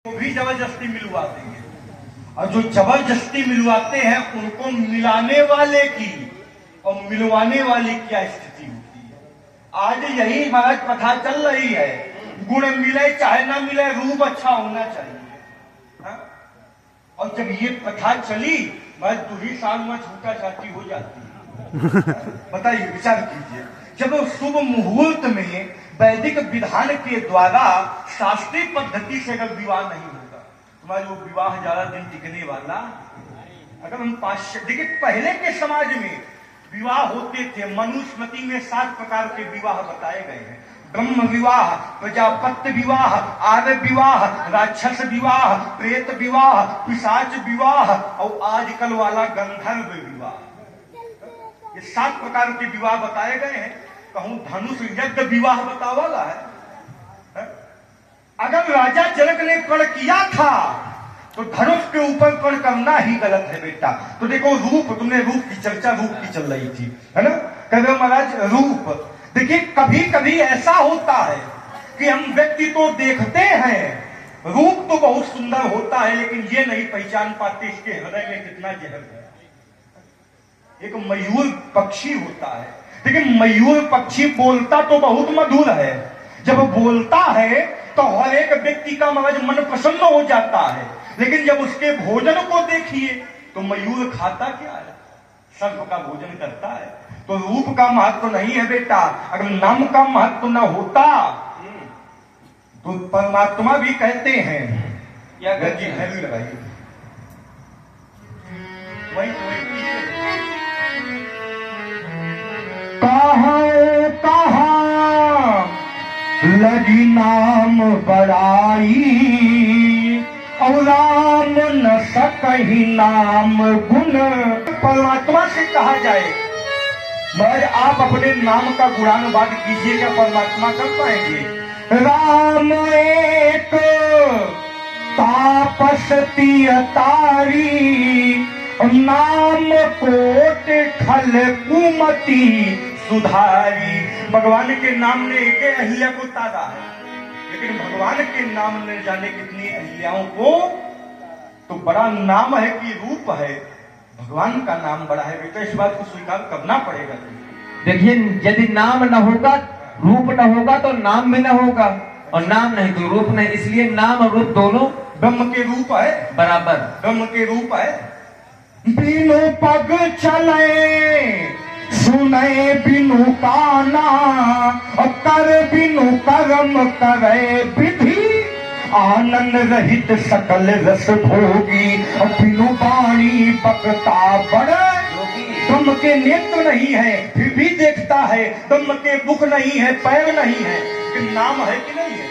वो भी जबरदस्ती मिलवाते हैं, और जो जबरदस्ती मिलवाते हैं उनको मिलाने वाले की और मिलवाने वाले की क्या स्थिति होती है। आज यही महाराज प्रथा चल रही है, गुण मिले चाहे ना मिले, रूप अच्छा होना चाहिए। हा? और जब ये प्रथा चली, महाराज 2 ही साल में छूटा छाती हो जाती है। बताइए, विचार कीजिए, जब शुभ मुहूर्त में वैदिक विधान के द्वारा शास्त्रीय पद्धति से अगर विवाह नहीं होगा, तुम्हारा वो विवाह ज्यादा दिन टिकने वाला। अगर हम देखिए, पहले के समाज में विवाह होते थे, मनुस्मृति में 7 प्रकार के विवाह बताए गए हैं। ब्रह्म विवाह, प्रजापत्य विवाह, आर्य विवाह, राक्षस विवाह, प्रेत विवाह, पिशाच विवाह और आजकल वाला गंधर्व विवाह। ये 7 प्रकार के विवाह बताए गए हैं। कहूं धनुष यज्ञ विवाह बतावाला है? अगर राजा जनक ने कर्ण किया था तो धनुष के ऊपर कर्ण करना ही गलत है बेटा। तो देखो, रूप, तुमने रूप की चर्चा, रूप की चल रही थी, है ना? कहते महाराज रूप, देखिए कभी कभी ऐसा होता है कि हम व्यक्ति तो देखते हैं, रूप तो बहुत सुंदर होता है, लेकिन ये नहीं पहचान पाते इसके हृदय में कितना जहर है। एक मयूर पक्षी होता है, लेकिन मयूर पक्षी बोलता तो बहुत मधुर है। जब बोलता है तो हर एक व्यक्ति का मन प्रसन्न हो जाता है, लेकिन जब उसके भोजन को देखिए तो मयूर खाता क्या है? सर्प का भोजन करता है। तो रूप का महत्व नहीं है बेटा। अगर नाम का महत्व न होता तो परमात्मा भी कहते हैं, या गजी है लगाइए वही कहाँ लगी नाम बड़ाई, और राम न सकहि नाम गुण। परमात्मा से कहा जाए, मगर आप अपने नाम का गुणानुवाद कीजिए, क्या परमात्मा कर पाएंगे? राम एक तापसती तारी, नाम कोट खल कुमति सुधारी। भगवान के नाम ने एक अहिल्या को तारा है, लेकिन भगवान के नाम ने जाने कितनी अहिल्याओं को। तो बड़ा नाम है कि रूप है, भगवान का नाम बड़ा है बेटा, इस बात को स्वीकार करना पड़ेगा। देखिए, यदि नाम न होगा, रूप न होगा तो नाम भी न होगा, और नाम नहीं तो रूप नहीं। इसलिए नाम और रूप दोनों ब्रह्म के रूप है, बराबर ब्रह्म के रूप है। बिनु पग चले सुने बिनु काना, और कर बिनु कर्म करे विधि, आनंद रहित सकल रस भोगी, और बिनु वाणी बकता बड़े। ब्रह्म के नेत्र नहीं है फिर भी देखता है, ब्रह्म के मुख नहीं है, पैर नहीं है, लेकिन नाम है कि नहीं है?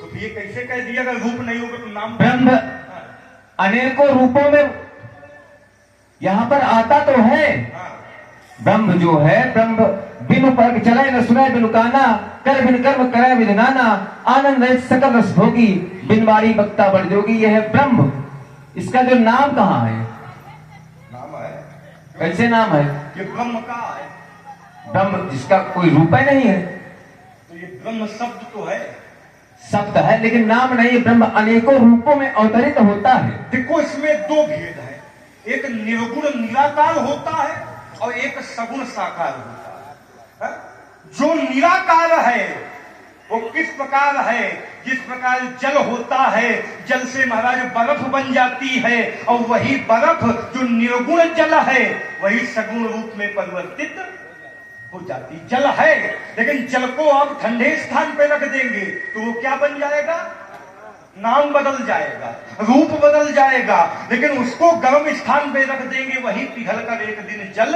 तो ये कैसे कह दिया अगर रूप नहीं होगा तो नाम? ब्रह्म अनेकों रूपों में यहाँ पर आता तो है। ब्रह्म जो है, ब्रह्म बिनु पग चले न सुने बिनु काना, कर बिन कर्म करे बिन नाना, आनंद रहित सकल रस भोगी, बिन वाणी बक्ता बड़ जोगी। यह है ब्रह्म। इसका जो नाम कहाँ है? नाम है, कैसे नाम है? ये ब्रह्म का है। ब्रह्म जिसका कोई रूप ही नहीं है, तो ये ब्रह्म शब्द तो है, शब्द है, लेकिन नाम नहीं है। ब्रह्म अनेकों रूपों में अवतरित होता है। देखो, इसमें 2 भेद है, एक निर्गुण निराकार होता है और एक सगुण साकार होता है। जो निराकार है वो किस प्रकार है? जिस प्रकार जल होता है, जल से महाराज बर्फ बन जाती है, और वही बर्फ जो निर्गुण जल है वही सगुण रूप में परिवर्तित हो जाती। जल है, लेकिन जल को आप ठंडे स्थान पे रख देंगे तो वो क्या बन जाएगा? नाम बदल जाएगा, रूप बदल जाएगा। लेकिन उसको गर्म स्थान पे रख देंगे, वही पिघल कर एक दिन जल।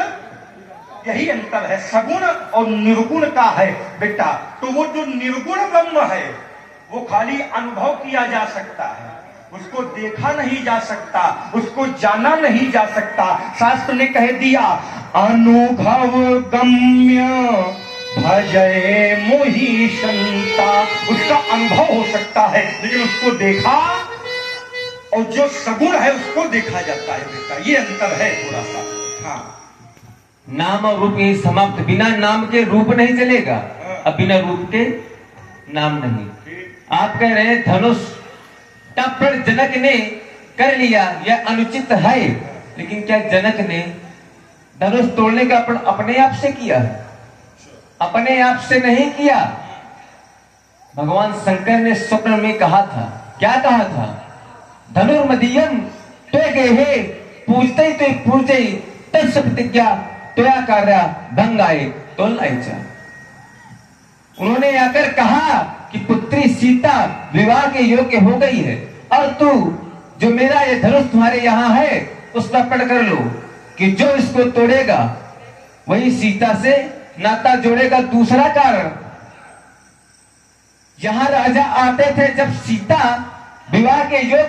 यही अंतर है सगुण और निर्गुण का है बेटा। तो वो जो निर्गुण ब्रह्म है वो खाली अनुभव किया जा सकता है, उसको देखा नहीं जा सकता, उसको जाना नहीं जा सकता। शास्त्र ने कह दिया, अनुभव गम्य भजय मोहि संता। उसका अनुभव हो सकता है, लेकिन उसको देखा, और जो सगुण है उसको देखा जाता है बेटा। ये अंतर है थोड़ा सा। हाँ, नाम और रूप यही समाप्त। बिना नाम के रूप नहीं चलेगा, अब बिना रूप के नाम नहीं। आप कह रहे हैं धनुष तब फिर जनक ने कर लिया, यह अनुचित है। लेकिन क्या जनक ने धनुष तोड़ने का अपने आप से किया? अपने आप से नहीं किया। भगवान शंकर ने स्वप्न में कहा था, क्या कहा था? धनुर्मदीयम तो गए पूजते तो पूजे तत्स प्रतिज्ञा तोया कार्य भंगाए तो लाइचा। उन्होंने आकर कहा कि पुत्री सीता विवाह के योग्य हो गई है, और तू जो मेरा ये धनुष तुम्हारे यहां है उसका पढ़ कर लो कि जो इसको तोड़ेगा वही सीता से नाता जोड़ेगा। दूसरा कारण, यहां राजा आते थे जब सीता विवाह के योग्य